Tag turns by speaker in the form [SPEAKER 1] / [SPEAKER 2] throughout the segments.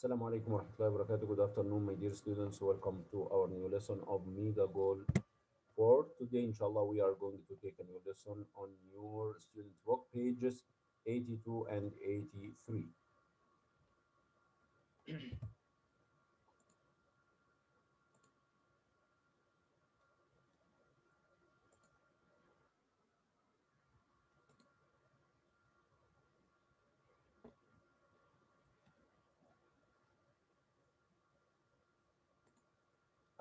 [SPEAKER 1] Assalamu alaikum warahmatullahi wabarakatuh. Good afternoon, my dear students. Welcome to our new lesson of Mega Goal 4. Today, inshallah, we are going to take a new lesson on your student book pages 82 and 83.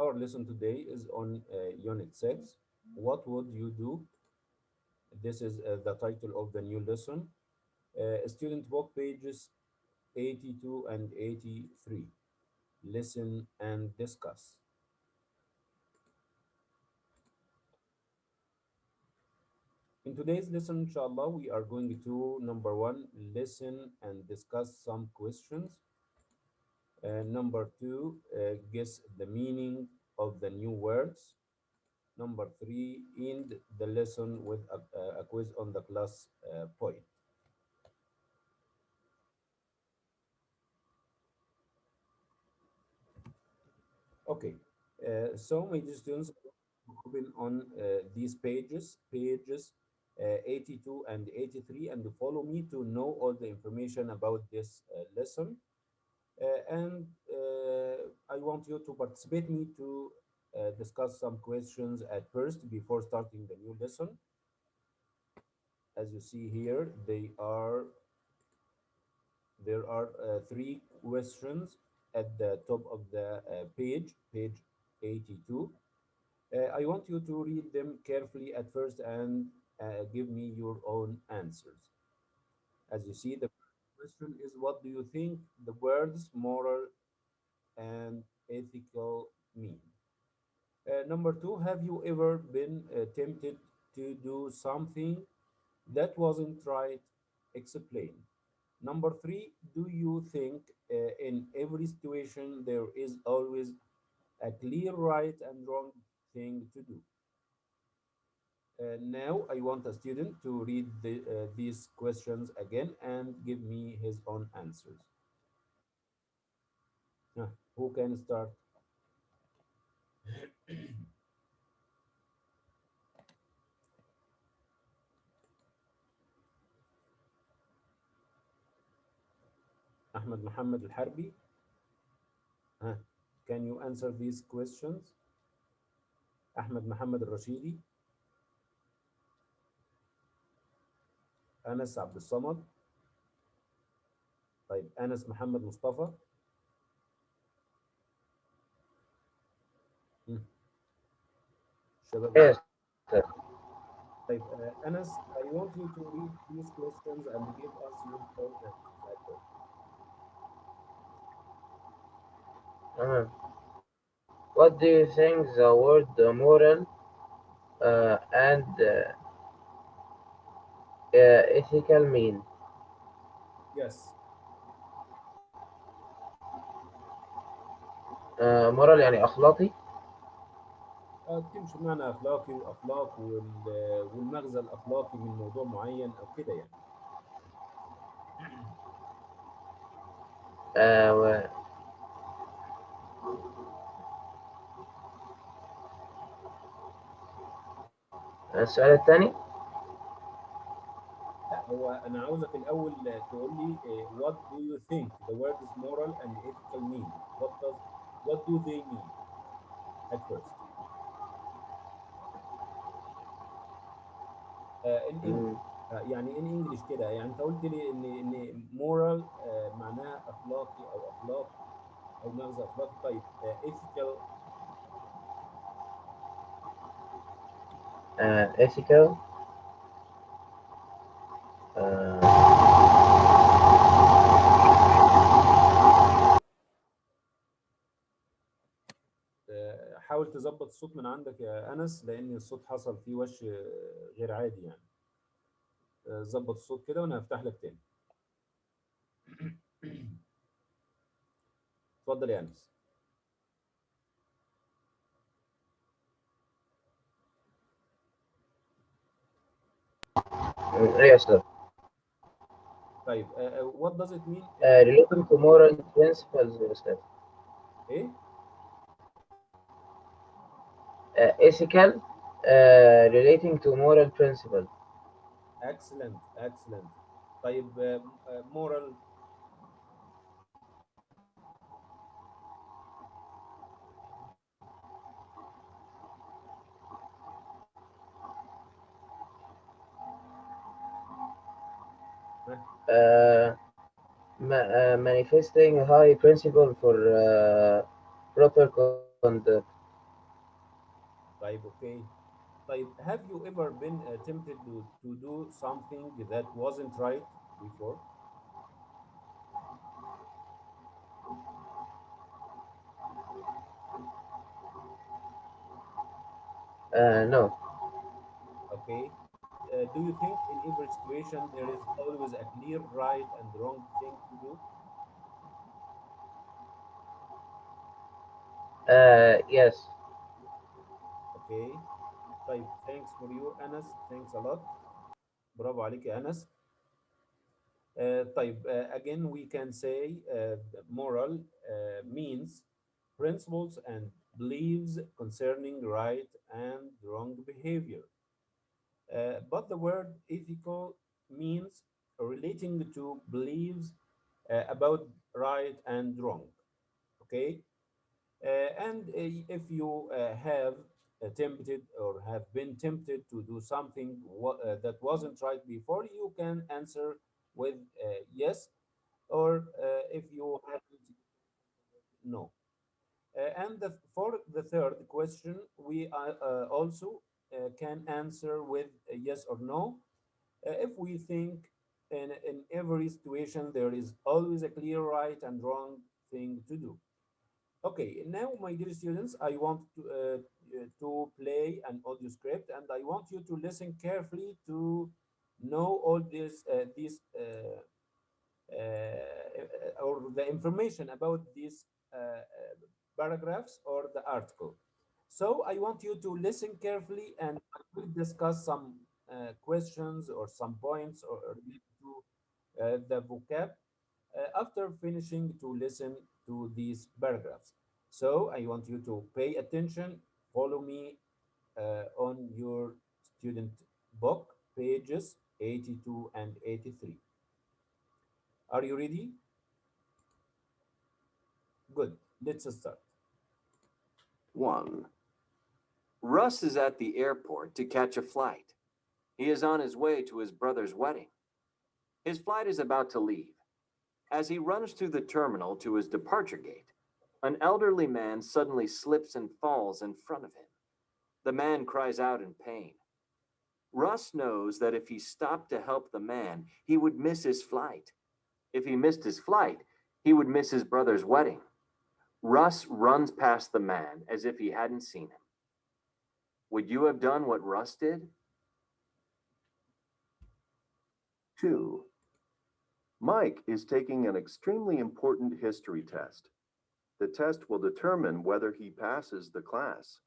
[SPEAKER 1] Our lesson today is on Unit 6. What would you do? This is the title of the new lesson. Student book pages 82 and 83. Listen and discuss. In today's lesson, inshallah, we are going to number one, listen and discuss some questions. Number two, guess the meaning of the new words. Number three, end the lesson with a quiz on the class point. Okay, so my dear students, open on these pages 82 and 83, and follow me to know all the information about this lesson. And I want you to participate me to discuss some questions at first before starting the new lesson. As you see here, there are three questions at the top of the page 82. I want you to read them carefully at first and give me your own answers. As you see, the first question is, what do you think the words moral and ethical mean? Number two, have you ever been tempted to do something that wasn't right? Explain. Number three, do you think in every situation there is always a clear right and wrong thing to do? Now, I want a student to read these questions again and give me his own answers. Who can start? Ahmed Mohammed Al Harbi. Can you answer these questions? Ahmed Mohammed Al Rashidi. Anas Abdul Samad. طيب أنس محمد مصطفى. شباب.
[SPEAKER 2] Yes, sir.
[SPEAKER 1] طيب أنس, I want you to read these questions and give us your own answers.
[SPEAKER 2] What do you think the word moral and ethical mean?
[SPEAKER 1] Yes.
[SPEAKER 2] moral يعني أخلاقي.
[SPEAKER 1] تمشي بمعنى أخلاقي وأخلاق والمغزى الأخلاقي من موضوع معين أو كده يعني.
[SPEAKER 2] و- السؤال الثاني.
[SPEAKER 1] لا, هو أنا عاوزك الأول تقول لي what do you think the words moral and ethical mean? What do they mean at first? in English. يعني in English كده, يعني أنت قلت لي إن moral معناها أخلاقي أو أخلاق أو مغزى أخلاقي. طيب ethical.
[SPEAKER 2] ethical.
[SPEAKER 1] حاول تظبط الصوت من عندك يا أنس, لأن الصوت حصل فيه وش غير عادي يعني. ظبط الصوت كده وأنا هفتح لك تاني. اتفضل يا أنس.
[SPEAKER 2] Yes, sir.
[SPEAKER 1] طيب what does it mean
[SPEAKER 2] relating to moral principles يا أستاذ.
[SPEAKER 1] ايه
[SPEAKER 2] Ethical relating to moral principle.
[SPEAKER 1] excellent excellent طيب moral
[SPEAKER 2] Uh, manifesting high principle for proper conduct.
[SPEAKER 1] طيب okay طيب have you ever been tempted to do something that wasn't right before
[SPEAKER 2] No.
[SPEAKER 1] okay do you think in every situation there is always a clear right and wrong thing to do
[SPEAKER 2] Yes.
[SPEAKER 1] okay طيب thanks for you أنس thanks a lot برافو عليك يا أنس طيب again we can say moral means principles and beliefs concerning right and wrong behavior. But the word ethical means relating to beliefs about right and wrong. Okay, and if you have tempted or have been tempted to do something that wasn't right before, you can answer with yes, or if you haven't, no. For the third question, we also can answer with a yes or no. If we think in every situation there is always a clear right and wrong thing to do. Okay, now my dear students, I want to play an audio script and I want you to listen carefully to know all or the information about these paragraphs or the article. So I want you to listen carefully and I will discuss some questions or some points or related to the vocab after finishing to listen to these paragraphs. So I want you to pay attention, follow me on your student book, pages 82 and 83. Are you ready? Good. Let's start.
[SPEAKER 3] 1. Russ is at the airport to catch a flight. He is on his way to his brother's wedding. His flight is about to leave. As he runs through the terminal to his departure gate, an elderly man suddenly slips and falls in front of him. The man cries out in pain. Russ knows that if he stopped to help the man, he would miss his flight. If he missed his flight, he would miss his brother's wedding. Russ runs past the man as if he hadn't seen him. Would you have done what Russ did?
[SPEAKER 4] 2. Mike is taking an extremely important history test. The test will determine whether he passes the class.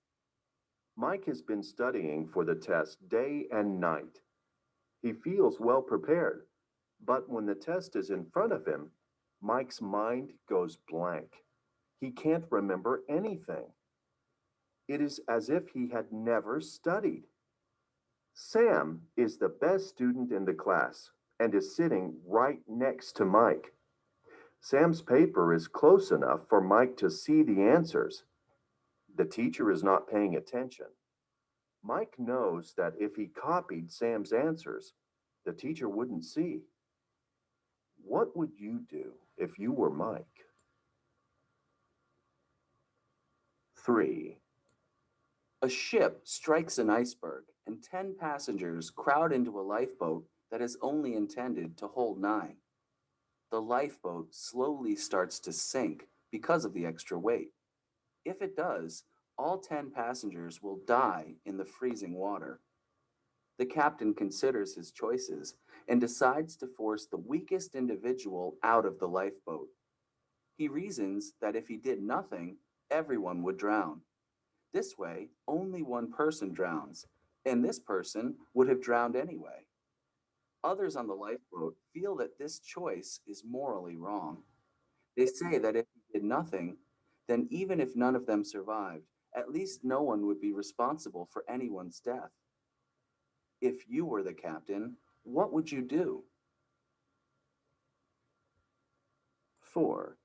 [SPEAKER 4] Mike has been studying for the test day and night. He feels well prepared, but when the test is in front of him, Mike's mind goes blank. He can't remember anything. It is as if he had never studied. Sam is the best student in the class and is sitting right next to Mike. Sam's paper is close enough for Mike to see the answers. The teacher is not paying attention. Mike knows that if he copied Sam's answers, the teacher wouldn't see. What would you do if you were Mike? 3.
[SPEAKER 5] A ship strikes an iceberg and 10 passengers crowd into a lifeboat that is only intended to hold 9. The lifeboat slowly starts to sink because of the extra weight. If it does, all 10 passengers will die in the freezing water. The captain considers his choices and decides to force the weakest individual out of the lifeboat. He reasons that if he did nothing, everyone would drown. This way, only one person drowns, and this person would have drowned anyway. Others on the lifeboat feel that this choice is morally wrong. They say that if he did nothing, then even if none of them survived, at least no one would be responsible for anyone's death. If you were the captain, what would you do?
[SPEAKER 3] 4.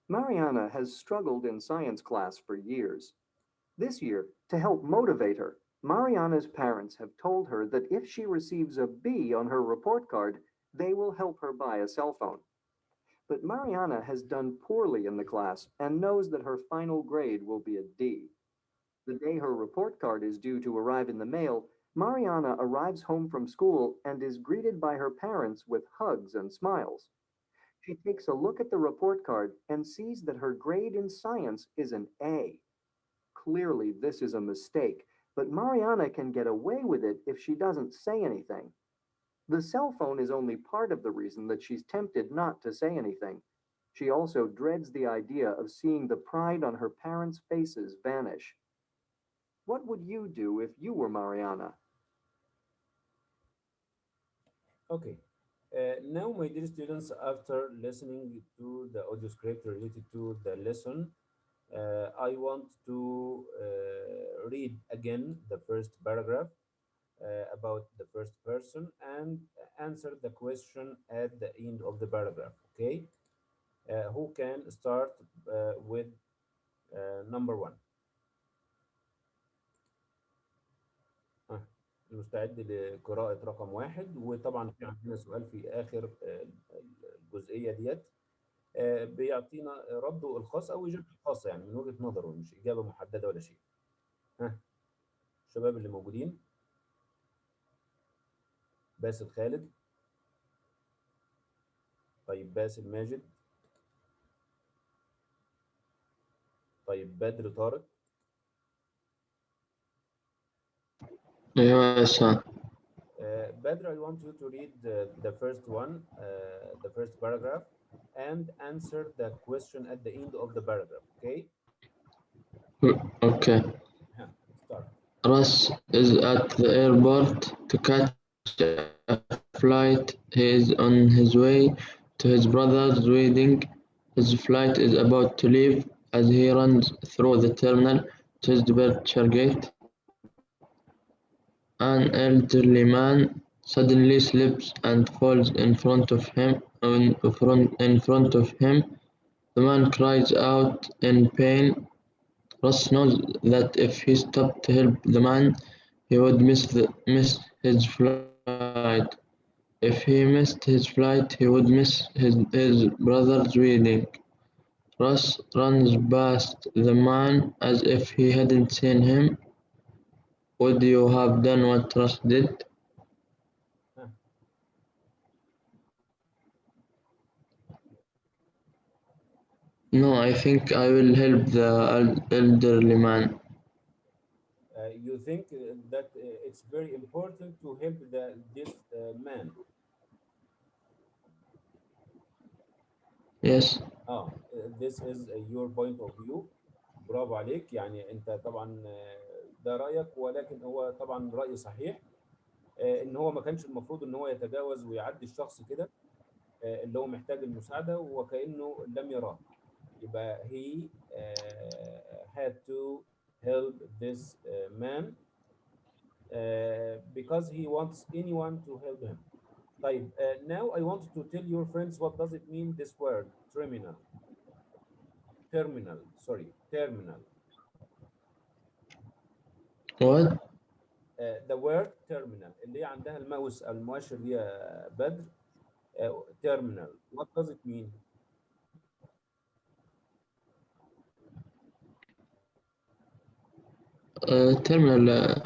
[SPEAKER 3] Mariana has struggled in science class for years. This year, to help motivate her, Mariana's parents have told her that if she receives a B on her report card, they will help her buy a cell phone. But Mariana has done poorly in the class and knows that her final grade will be a D. The day her report card is due to arrive in the mail, Mariana arrives home from school and is greeted by her parents with hugs and smiles. She takes a look at the report card and sees that her grade in science is an A. Clearly, this is a mistake, but Mariana can get away with it if she doesn't say anything. The cell phone is only part of the reason that she's tempted not to say anything. She also dreads the idea of seeing the pride on her parents' faces vanish. What would you do if you were Mariana?
[SPEAKER 1] Okay. Now, my dear students, after listening to the audio script related to the lesson, I want to read again the first paragraph about the first person and answer the question at the end of the paragraph. Okay. Who can start with number one? مستعد لقراءة رقم واحد، وطبعا في عندنا سؤال في آخر الجزئية ديت بيعطينا رده الخاص أو إجابته الخاصة، يعني من وجهة نظره، مش إجابة محددة ولا شيء. الشباب اللي موجودين، باسل خالد، طيب باسل ماجد، طيب بدر طارق. Badr, I want you to read the first one, the first paragraph, and answer the question at the end of the paragraph, okay?
[SPEAKER 6] Okay.
[SPEAKER 1] Start.
[SPEAKER 6] Russ is at the airport to catch a flight. He is on his way to his brother's wedding. His flight is about to leave. As he runs through the terminal to his departure gate, an elderly man suddenly slips and falls in front of him. The man cries out in pain. Russ knows that if he stopped to help the man, he would miss his flight. If he missed his flight, he would miss his brother's wedding. Russ runs past the man as if he hadn't seen him. Would you have done what Russ did? No, I think I will help the elderly man.
[SPEAKER 1] You think that it's very important to help this man?
[SPEAKER 6] Yes.
[SPEAKER 1] This is your point of view. برافو عليك، يعني انت طبعا ده رأيك، ولكن هو طبعا رأي صحيح. ان هو ما كانش المفروض ان هو يتجاوز ويعدي الشخص كده اللي هو محتاج المساعدة وكأنه لم يراه. يبقى he had to help this man because he wants anyone to help him. طيب, now I want to tell your friends what does it mean, this word terminal. Terminal.
[SPEAKER 6] What?
[SPEAKER 1] The word terminal اللي هي عندها الماوس المؤشر دي يا بدر. Terminal, what does it mean?
[SPEAKER 6] terminal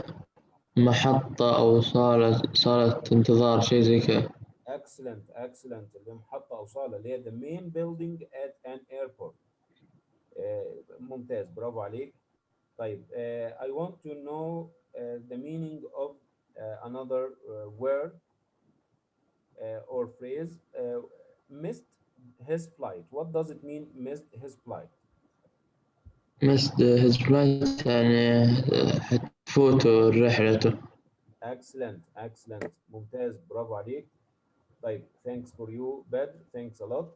[SPEAKER 6] محطة أو صالة انتظار، شيء زي كذا.
[SPEAKER 1] Excellent. اللي محطة أو صالة اللي هي the main building at an airport. ممتاز، برافو عليك. طيب, I want to know the meaning of another word or phrase. Missed his flight. What does it mean, missed his flight?
[SPEAKER 6] Missed his flight يعني حتفوته رحلته.
[SPEAKER 1] excellent ممتاز برافو عليك. طيب thanks for you Badr, thanks a lot.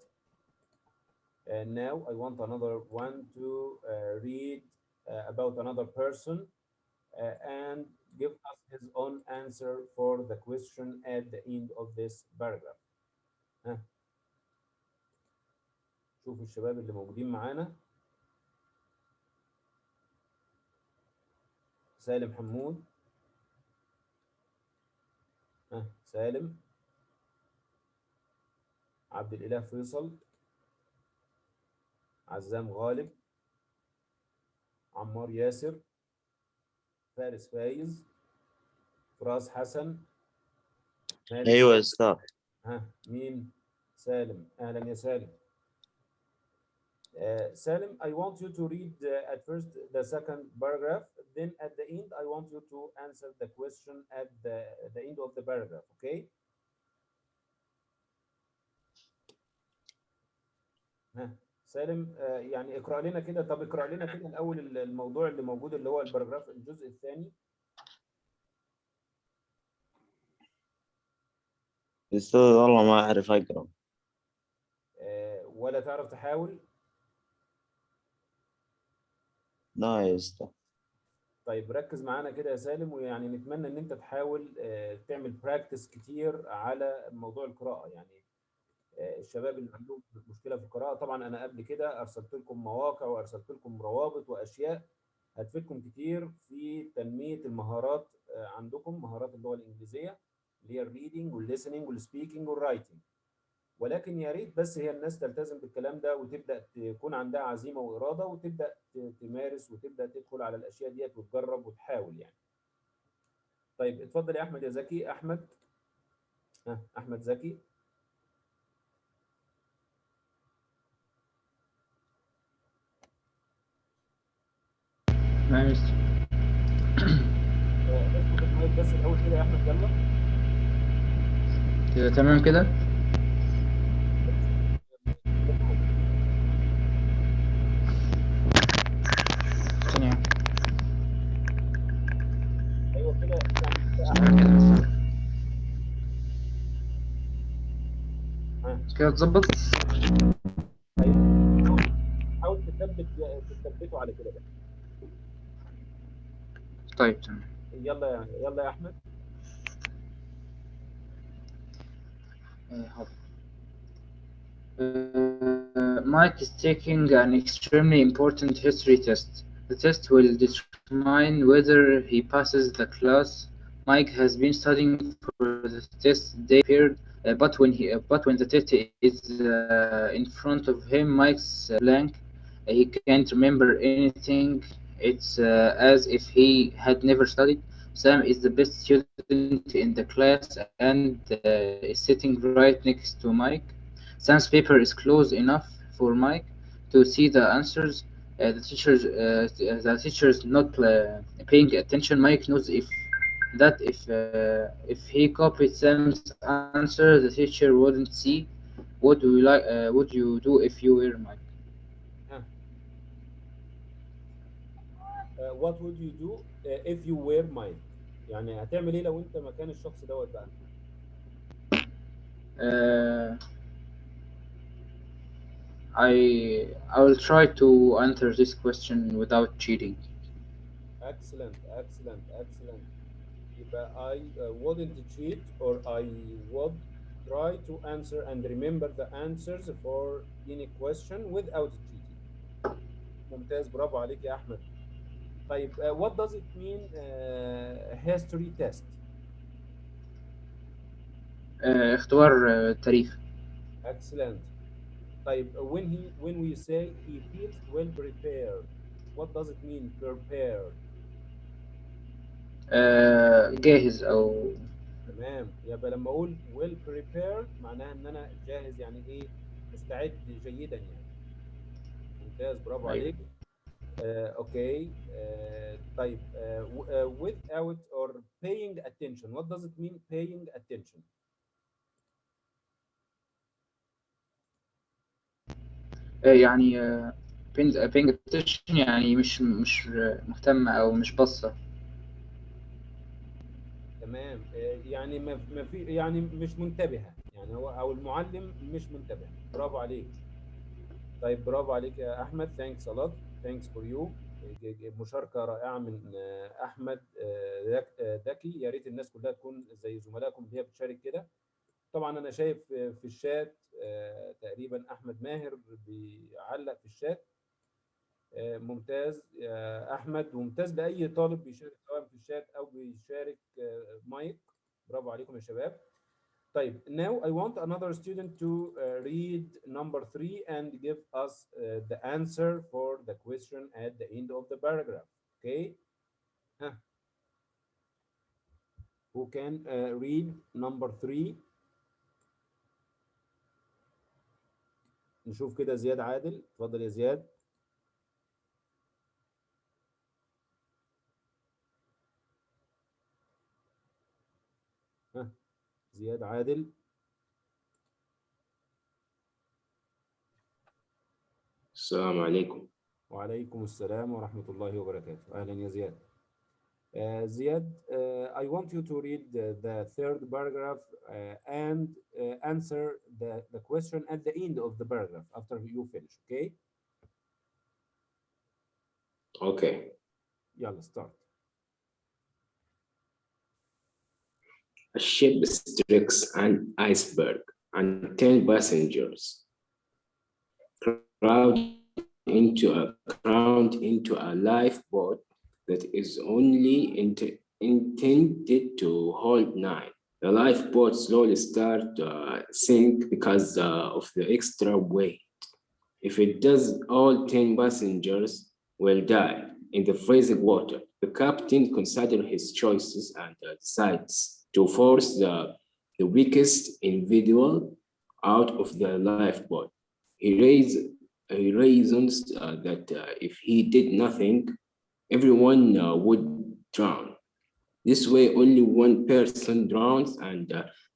[SPEAKER 1] And now I want another one to read about another person and give us his own answer for the question at the end of this paragraph. ها شوفوا الشباب اللي موجودين معانا. سالم حمود. سالم. عبد الإله فيصل. عزام غالب. عمار ياسر. فارس فايز. فراس حسن.
[SPEAKER 7] ايوه يا استاذ.
[SPEAKER 1] مين؟ سالم. اهلا يا سالم. Salim, I want you to read at first the second paragraph, then at the end I want you to answer the question at the end of the paragraph, okay? سالم يعني اقرأ لنا كده. طب اقرأ لنا كده الأول الموضوع اللي موجود اللي هو الباراجراف الجزء الثاني.
[SPEAKER 7] استاذ والله ما اعرف اقرا.
[SPEAKER 1] ولا تعرف تحاول؟
[SPEAKER 7] لا يا استاذ.
[SPEAKER 1] طيب ركز معانا كده يا سالم، ويعني نتمنى ان انت تحاول تعمل براكتس كتير على موضوع القراءة. يعني الشباب اللي عندهم مشكلة في القراءة، طبعا انا قبل كده ارسلت لكم مواقع وارسلت لكم روابط واشياء هتفيدكم كتير في تنمية المهارات عندكم، مهارات اللغة الإنجليزية اللي هي الريدنج والليسننج والسبيكنج والرايتنج. ولكن يا ريت بس هي الناس تلتزم بالكلام ده وتبدا تكون عندها عزيمه واراده وتبدا تمارس وتبدا تدخل على الاشياء ديت وتجرب وتحاول يعني. طيب اتفضل يا احمد يا زكي. احمد. احمد زكي.
[SPEAKER 8] ماشي.
[SPEAKER 1] اظبط المايك بس الاول كده يا احمد. يلا
[SPEAKER 8] كده تمام كده.
[SPEAKER 1] ايوه كده
[SPEAKER 8] كده اتظبط.
[SPEAKER 1] حاول تثبته على كده بقى.
[SPEAKER 8] طيب تمام.
[SPEAKER 1] يلا يا احمد.
[SPEAKER 8] Mike is taking an extremely important history test. The test will determine whether he passes the class. Mike has been studying for the test day period, but when the test is in front of him, Mike's blank. He can't remember anything. It's as if he had never studied. Sam is the best student in the class and is sitting right next to Mike. Sam's paper is close enough for Mike to see the answers. The teacher's not paying attention. Mike knows if he copied Sam's answer, the teacher wouldn't see. What would you do if you were Mike?
[SPEAKER 1] What would you do if you were Mike؟ يعني هتعمل ايه لو انت مكان الشخص دوت بقى؟
[SPEAKER 8] I will try to answer this question without cheating.
[SPEAKER 1] Excellent. يبقى I wouldn't cheat or I would try to answer and remember the answers for any question without cheating. ممتاز برافو عليك يا أحمد. طيب what does it mean history test؟
[SPEAKER 8] اختبار تاريخ.
[SPEAKER 1] Excellent. طيب when we say he feels well prepared, what does it mean prepared؟
[SPEAKER 8] جاهز أو
[SPEAKER 1] تمام. يبقى لما اقول well prepared معناها ان انا جاهز، يعني ايه؟ مستعد جيدا يعني. ممتاز برافو عليك. اوكي. طيب without or paying attention, what does it mean paying attention؟
[SPEAKER 8] يعني paying attention يعني مش مهتم أو مش باصة.
[SPEAKER 1] تمام. يعني ما في، يعني مش منتبهة، يعني هو او المعلم مش منتبه. برافو عليك. طيب برافو عليك يا احمد. thanks a lot. thanks for you. مشاركة رائعة من احمد دكي. يا ريت الناس كلها تكون زي زملائكم اللي هي بتشارك كده. طبعا انا شايف في الشات تقريبا احمد ماهر بيعلق في الشات. ممتاز يا احمد، وممتاز لاي طالب بيشارك سواء في الشات او بيشارك مايك. برافو عليكم يا شباب. طيب now I want another student to read number 3 and give us the answer for the question at the end of the paragraph. Okay. Huh. Who can read number 3؟ نشوف كده. زياد عادل، اتفضل يا زياد. ها، زياد عادل.
[SPEAKER 9] السلام عليكم.
[SPEAKER 1] وعليكم السلام ورحمة الله وبركاته. أهلا يا زياد. Ziad, I want you to read the third paragraph and answer the question at the end of the paragraph after you finish, okay?
[SPEAKER 9] Okay.
[SPEAKER 1] يلا start.
[SPEAKER 9] A ship strikes an iceberg and 10 passengers crowd into a lifeboat that is only intended to hold 9. The lifeboat slowly starts to sink because of the extra weight. If it does, all 10 passengers will die in the freezing water. The captain considers his choices and decides to force the weakest individual out of the lifeboat. He reasons that if he did nothing, everyone would drown. This way, only one person drowns, and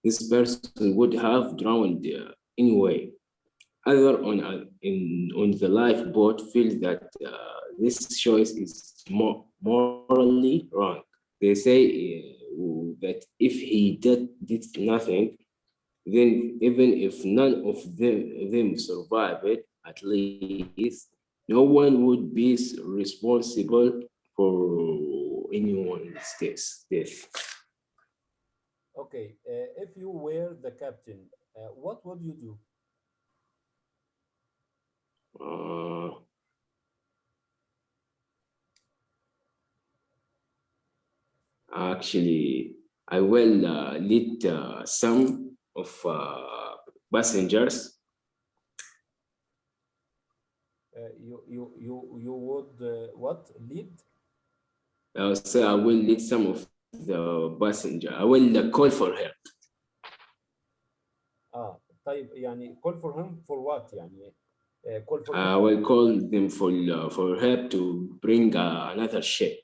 [SPEAKER 9] this person would have drowned anyway. Others on the lifeboat feel that this choice is morally wrong. They say that if he did nothing, then even if none of them survived, at least no one would be responsible for anyone's death.
[SPEAKER 1] Okay, if you were the captain, what would you do?
[SPEAKER 9] Actually, I will lead some of passengers.
[SPEAKER 1] You would what? Lead?
[SPEAKER 9] So I will lead some of the passenger. I will call for help.
[SPEAKER 1] طيب يعني call for him for what يعني? Call for
[SPEAKER 9] I will call them for help to bring another ship.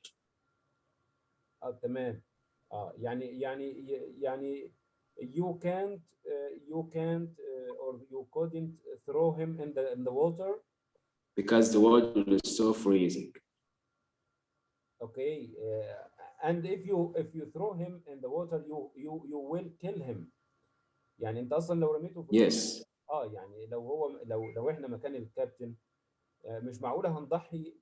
[SPEAKER 1] تمام. يعني you can't or you couldn't throw him in the water
[SPEAKER 9] because the water is so freezing.
[SPEAKER 1] Okay, and if you throw him in the water you will kill him. يعني انت اصلا لو رميته في
[SPEAKER 9] Yes.
[SPEAKER 1] يعني لو احنا مكان الكابتن مش معقوله هنضحي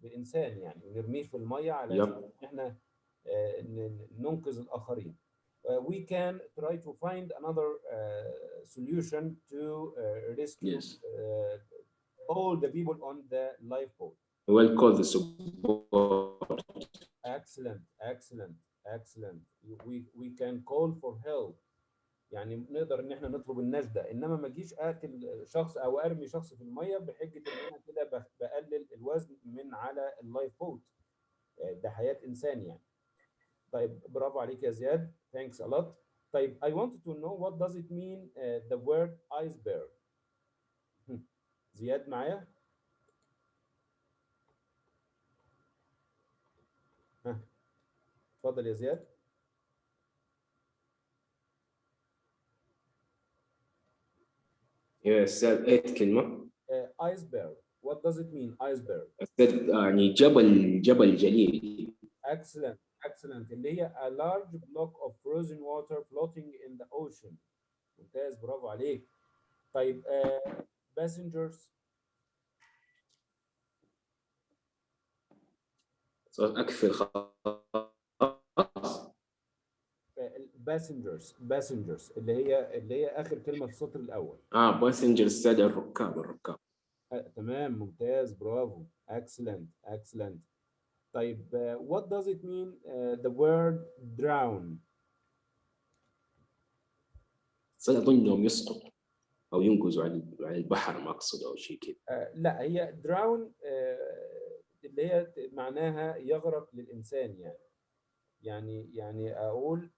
[SPEAKER 1] بانسان يعني ونرميه في الميه علشان احنا ننقذ الاخرين. We can try to find another solution to rescue all the people on the lifeboat.
[SPEAKER 9] We'll call the support.
[SPEAKER 1] Excellent. We can call for help. يعني نقدر ان احنا نطلب النجدة، انما ما اجيش اقتل شخص او ارمي شخص في الميه بحجه ان انا كده بقلل الوزن من على اللايف بوت. ده حياه انسان يعني. طيب برافو عليك يا زياد. Thanks a lot. طيب I wanted to know what does it mean the word iceberg. زياد معايا؟ اتفضل يا زياد.
[SPEAKER 9] Yes, إيه كلمة؟
[SPEAKER 1] iceberg. What does it mean iceberg?
[SPEAKER 9] يعني جبل جليد.
[SPEAKER 1] Excellent. excellent اللي هي a large block of frozen water floating in the ocean. ممتاز برافو عليك. طيب passengers.
[SPEAKER 9] أكفي الخاص.
[SPEAKER 1] passengers اللي هي آخر كلمة في السطر الأول.
[SPEAKER 9] passengers السادة الركاب.
[SPEAKER 1] تمام ممتاز برافو. excellent. طيب what does it mean the word drown؟
[SPEAKER 9] أظنهم يسقط أو ينقذوا عن البحر، ما أقصد أو شيء كذا.
[SPEAKER 1] لا هي drown اللي هي معناها يغرق للإنسان يعني أقول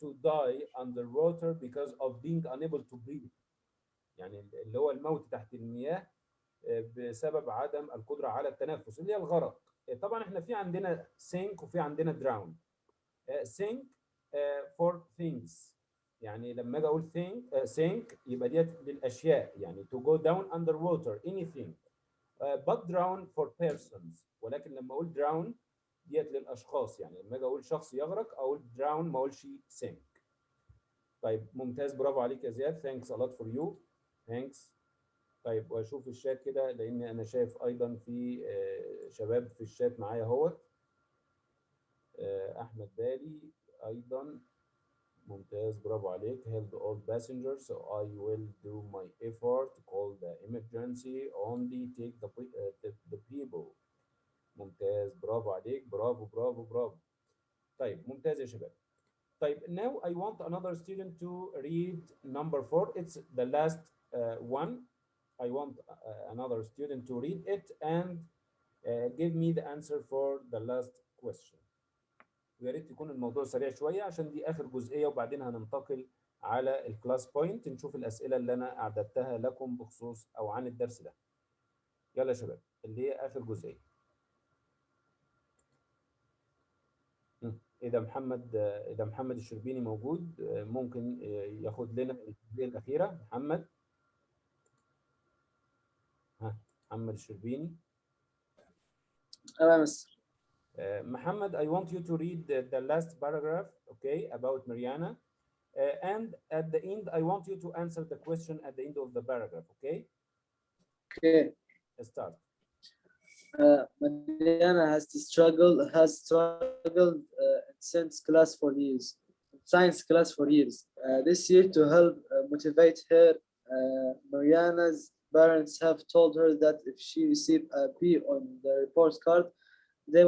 [SPEAKER 1] to die underwater because of being unable to breathe. يعني اللي هو الموت تحت المياه بسبب عدم القدرة على التنفس اللي هي الغرق. طبعا احنا في عندنا sink وفي عندنا drown. sink for things، يعني لما اجي اقول sink يبقى ديت للاشياء، يعني to go down underwater anything. but drown for persons، ولكن لما اقول drown ديت للاشخاص، يعني لما اجي اقول شخص يغرق اقول drown ما اقولش sink. طيب ممتاز برافو عليك يا زياد. thanks a lot for you. thanks. طيب واشوف الشات كده لان انا شايف ايضا في شباب في الشات معايا اهوت. احمد بالي ايضا ممتاز برافو عليك. held all passengers so I will do my effort call the emergency only take the people. ممتاز برافو عليك. برافو. طيب ممتاز يا شباب. طيب now I want another student to read number 4. it's the last one. I want another student to read it and give me the answer for the last question. ويا ريت يكون الموضوع سريع شويه عشان دي اخر جزئيه وبعدين هننتقل على الكلاس بوينت نشوف الاسئله اللي انا اعددتها لكم بخصوص او عن الدرس ده. يلا يا شباب اللي هي اخر جزئيه. اذا محمد الشربيني موجود ممكن ياخد لنا الجزئيه الاخيره. محمد محمد الشربيني.
[SPEAKER 10] تمام مستر.
[SPEAKER 1] Muhammad, I want you to read the last paragraph, okay, about Mariana. And at the end, I want you to answer the question at the end of the paragraph, okay?
[SPEAKER 10] Okay.
[SPEAKER 1] Start.
[SPEAKER 10] Mariana has struggled science class for years. This year, to help motivate her, Mariana's parents have told her that if she receives a B on the report card, they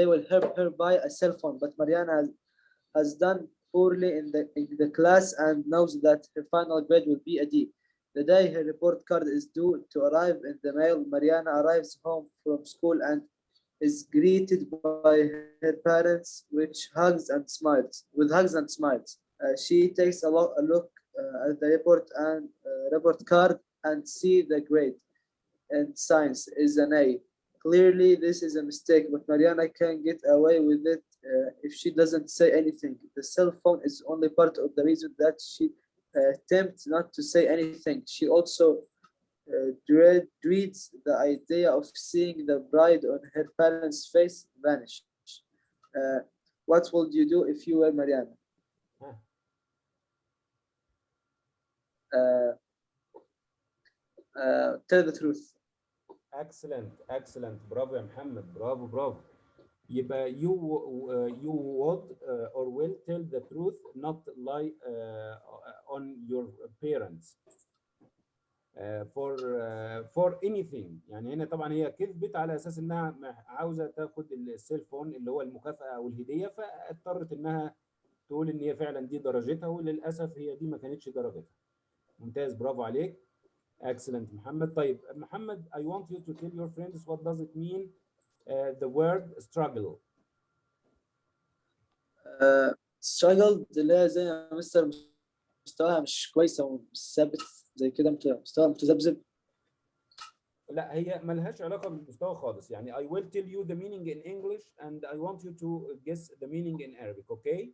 [SPEAKER 10] will help her buy a cell phone. But Mariana has done poorly in the class and knows that her final grade will be a D. The day her report card is due to arrive in the mail, Mariana arrives home from school and is greeted by her parents with hugs and smiles. She takes a look at the report card and see the grade in science is an A. Clearly, this is a mistake, but Mariana can get away with it if she doesn't say anything. The cell phone is only part of the reason that she attempts not to say anything. She also dreads the idea of seeing the pride on her parents' face vanish. What would you do if you were Mariana? Tell the truth.
[SPEAKER 1] Excellent. برافو يا محمد. برافو. يبقى you would or will tell the truth, not lie on your parents for anything. يعني هنا طبعا هي كذبت على اساس انها عاوزه تاخد السيل فون اللي هو المكافاه او الهديه، فاضطرت انها تقول ان هي فعلا دي درجتها وللاسف هي دي ما كانتش درجتها. ممتاز برافو عليك. Excellent محمد. طيب محمد I want you to tell your friends what does it mean the word struggle.
[SPEAKER 10] struggle اللي هي زي ما مستر مستواها مش كويسه ومش ثابت زي كده، مستوى متذبذب.
[SPEAKER 1] لا هي ملهاش علاقه بالمستوى خالص. يعني I will tell you the meaning in English and I want you to guess the meaning in Arabic, okay?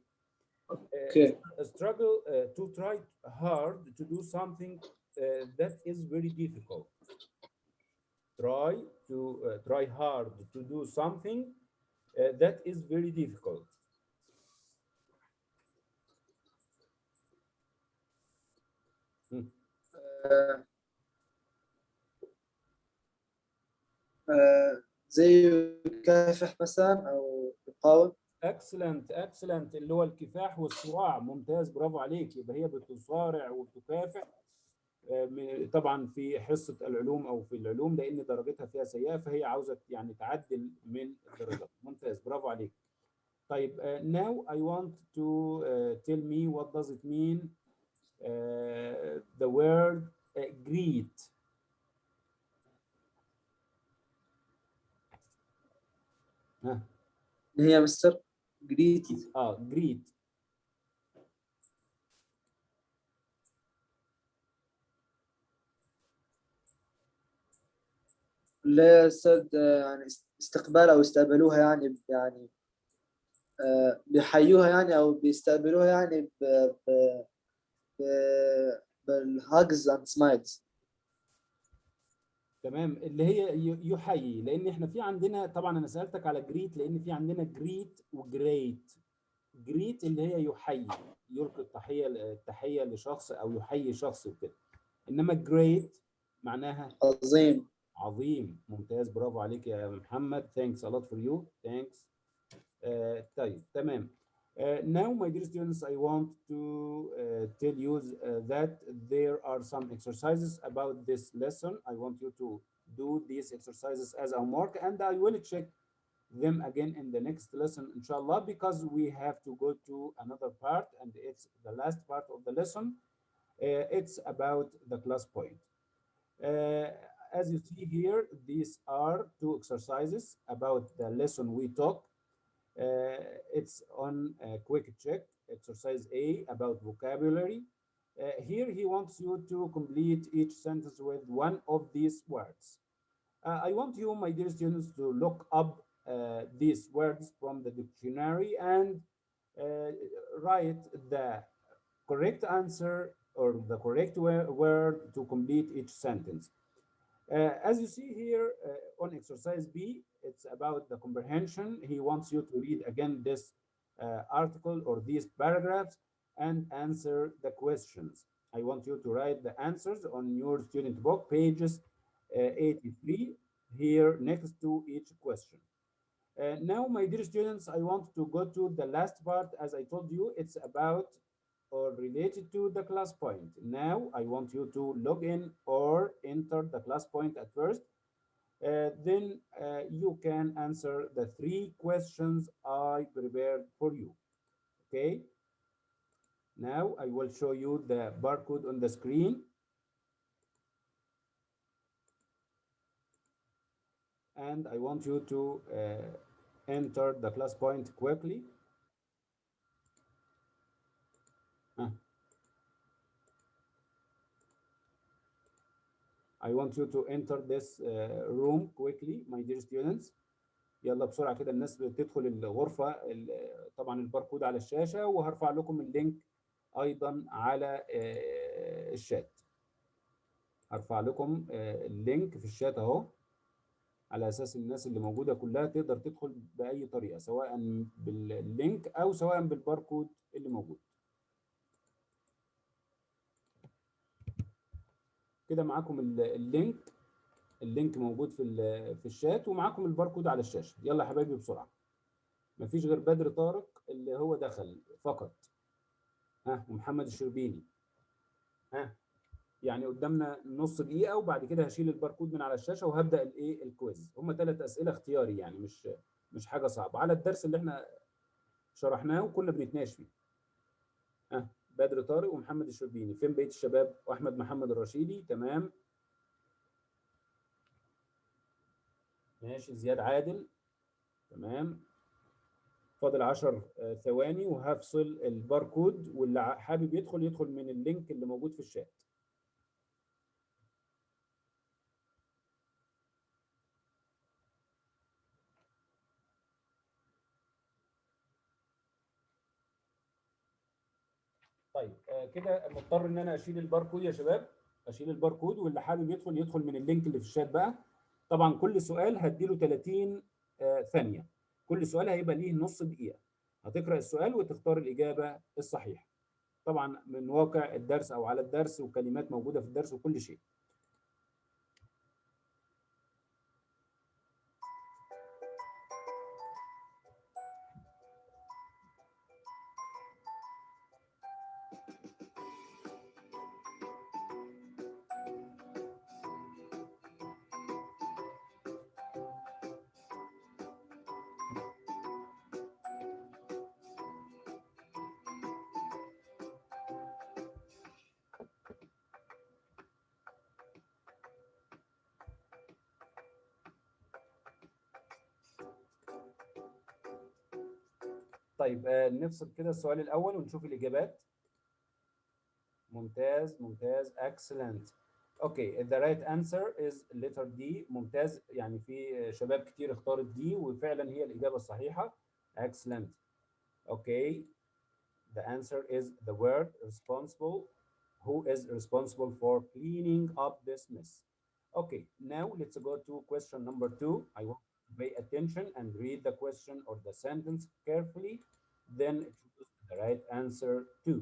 [SPEAKER 10] Okay.
[SPEAKER 1] Struggle to try hard to do something that is very difficult. try hard to do something that is very difficult.
[SPEAKER 10] زي يكافح مثلا أو يقاوم.
[SPEAKER 1] excellent اللي هو الكفاح والصراع. ممتاز، برافو عليك. يبقى هي بتصارع وبتكافح طبعا في حصة العلوم أو في العلوم، لأن درجتها فيها سيئة، فهي عاوزة يعني تعدل من الدرجات. ممتاز، برافو عليك. طيب now I want to tell me what does it mean the word greet. ها
[SPEAKER 10] هي مستر جريت.
[SPEAKER 1] greet.
[SPEAKER 10] لا أستاذ، يعني استقبال أو استقبلوها، يعني بيحيوها يعني أو بيستقبلوها يعني بالهاجز اند سمايلز.
[SPEAKER 1] تمام، اللي هي يحيي، لان احنا في عندنا طبعا انا سالتك على جريت لان في عندنا جريت وجريت. جريت اللي هي يحيي، يلقي التحيه لشخص او يحيي شخص وكده. انما جريت معناها عظيم. ممتاز، برافو عليك يا محمد. thanks a lot for you. thanks. طيب تمام. Now my dear students, I want to tell you that there are some exercises about this lesson. I want you to do these exercises as homework, and I will check them again in the next lesson, inshallah, because we have to go to another part, and it's the last part of the lesson. It's about the class point. As you see here, these are two exercises about the lesson we took. It's on quick check. Exercise A about vocabulary. Here he wants you to complete each sentence with one of these words. I want you, my dear students, to look up these words from the dictionary and write the correct answer or the correct word to complete each sentence. As you see here on exercise B, it's about the comprehension. He wants you to read again this article or these paragraphs and answer the questions. I want you to write the answers on your student book, pages 83, here next to each question. Now, my dear students, I want to go to the last part. As I told you, it's about or related to the class point. Now, I want you to log in or enter the class point at first. Then you can answer the 3 questions I prepared for you. Okay? Now, I will show you the barcode on the screen. And I want you to enter the class point quickly. I want you to enter this room quickly, my dear students. يلا بسرعة كده الناس بتدخل الغرفة. طبعا الباركود على الشاشة، وهرفع لكم اللينك أيضا على الشات. هرفع لكم اللينك في الشات أهو، على أساس الناس اللي موجودة كلها تقدر تدخل بأي طريقة، سواء باللينك أو سواء بالباركود اللي موجود. كده معاكم اللينك موجود في الشات، ومعاكم الباركود على الشاشة. يلا يا حبايبي بسرعة. مفيش غير بدر طارق اللي هو دخل فقط. ومحمد الشربيني. يعني قدامنا نص دقيقة، وبعد كده هشيل الباركود من على الشاشة وهبدأ الكويز. هم 3 أسئلة اختياري، يعني مش حاجة صعبة، على الدرس اللي احنا شرحناه وكنا بنتناقش فيه. بدر طارق ومحمد الشربيني. فين بقية الشباب؟ وأحمد محمد الرشيدي. تمام ماشي. زياد عادل. تمام. فاضل 10 ثواني وهفصل الباركود، واللي حابب يدخل من اللينك اللي موجود في الشات. طيب كده مضطر ان انا اشيل الباركود يا شباب، اشيل الباركود، واللي حابب يدخل من اللينك اللي في الشات بقى. طبعا كل سؤال هديله 30 ثانية، كل سؤال هيبقى ليه نص دقيقة. هتقرأ السؤال وتختار الإجابة الصحيحة، طبعا من واقع الدرس أو على الدرس، وكلمات موجودة في الدرس وكل شيء. طيب نفصل كده السؤال الأول ونشوف الإجابات. ممتاز ممتاز excellent. اوكي the right answer is letter D. ممتاز، يعني في شباب كتير اختارت دي وفعلا هي الإجابة الصحيحة. excellent. اوكي the answer is the word responsible. Who is responsible for cleaning up this mess? Okay, now let's go to question number 2. I want you to pay attention and read the question or the sentence carefully, then choose the right answer too.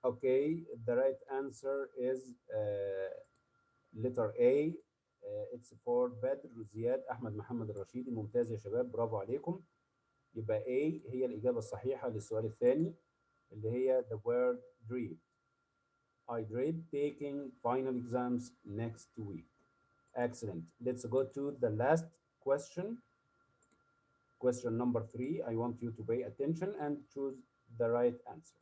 [SPEAKER 1] Okay, the right answer is letter A. It's for بدر زياد أحمد محمد الرشيدي. ممتاز يا شباب، برافو عليكم. يبقى A هي الإجابة الصحيحة للسؤال الثاني اللي هي the word dread. I dread taking final exams next week. Excellent. Let's go to the last question. Question number 3. I want you to pay attention and choose the right answer.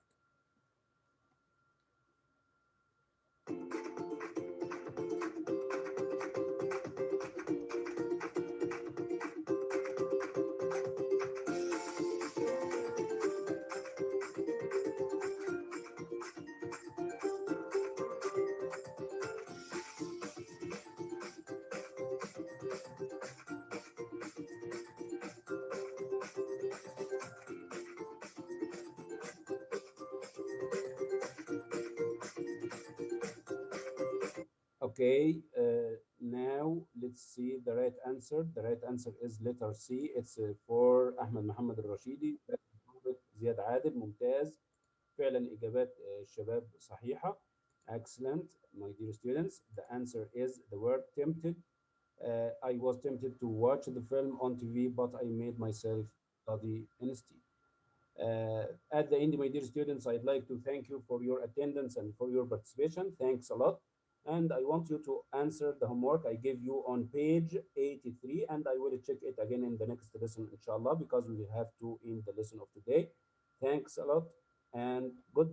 [SPEAKER 1] Okay, now let's see the right answer. The right answer is letter C. It's for أحمد محمد الرشيدي. زياد عادل. ممتاز، فعلا إجابات الشباب صحيحة. Excellent, my dear students. The answer is the word tempted. I was tempted to watch the film on TV, but I made myself study instead. At the end, my dear students, I'd like to thank you for your attendance and for your participation. Thanks a lot. And I want you to answer the homework I gave you on page 83, and I will check it again in the next lesson, inshallah, because we have to end the lesson of today. Thanks a lot, and goodbye.